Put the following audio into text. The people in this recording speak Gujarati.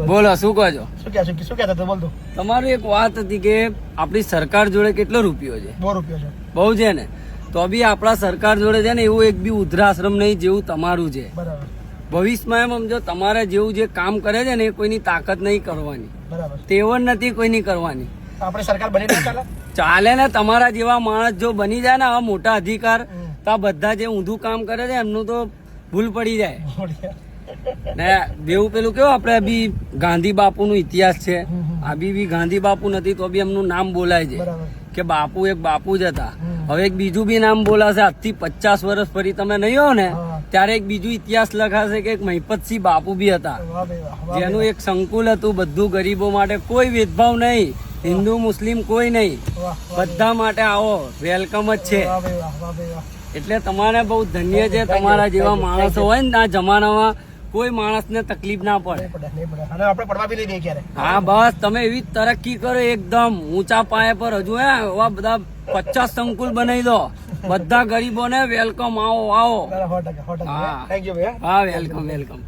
બોલો શું કહો છો? તમારું એક વાત હતી કે આપણી સરકાર જોડે કેટલો રૂપિયો છે? 2 રૂપિયા છે. બહુ છે ને? તો બી આપણા સરકાર જોડે છે ને એવું એક બી વૃદ્ધાશ્રમ નહીં જેવું તમારું છે. બરાબર. ભવિષ્યમાં એમ સમજો તમારે જેવું જે કામ કરે છે ને એ કોઈની તાકાત નહીં કરવાની, બરાબર. તેવડ નથી કોઈની કરવાની. આપણે સરકાર બની નહીં ચાલે? ચાલે ને. તમારા જેવા માણસ જો બની જાય ને આવા મોટા અધિકાર, તો આ બધા જે ઊંધું કામ કરે છે એમનું તો ભૂલ પડી જાય ને. બેવું પેલું કેવું આપડે બી ગાંધી બાપુ નો ઇતિહાસ છે, આ બી ગાંધી બાપુ નથી તો બી એમનું નામ બોલાય છે કે બાપુ એક બાપુ જ હતા. હવે એક બીજું બી નામ બોલાશે. આજથી 50 વર્ષ ફરી તમે નહીં હો ને ત્યારે એક બીજું ઇતિહાસ લખાશે કે એક મહિપતસિંહ બાપુ બી હતા, જેનું એક સંકુલ હતું બધું ગરીબો માટે, કોઈ ભેદભાવ નહીં, હિન્દુ મુસ્લિમ કોઈ નહીં, બધા માટે આવો વેલકમ જ છે. એટલે તમારે બહુ ધન્ય છે. તમારા જેવા માણસો હોય ને આ જમાનામાં કોઈ માણસને તકલીફ ના પડે. હા બસ તમે એવી તરક્કી કરો એકદમ ઊંચા પાયે પર. હજુ એવા બધા 50 સંકુલ બનાવી દો, બધા ગરીબોને વેલકમ. આવો આવો. હા વેલકમ વેલકમ.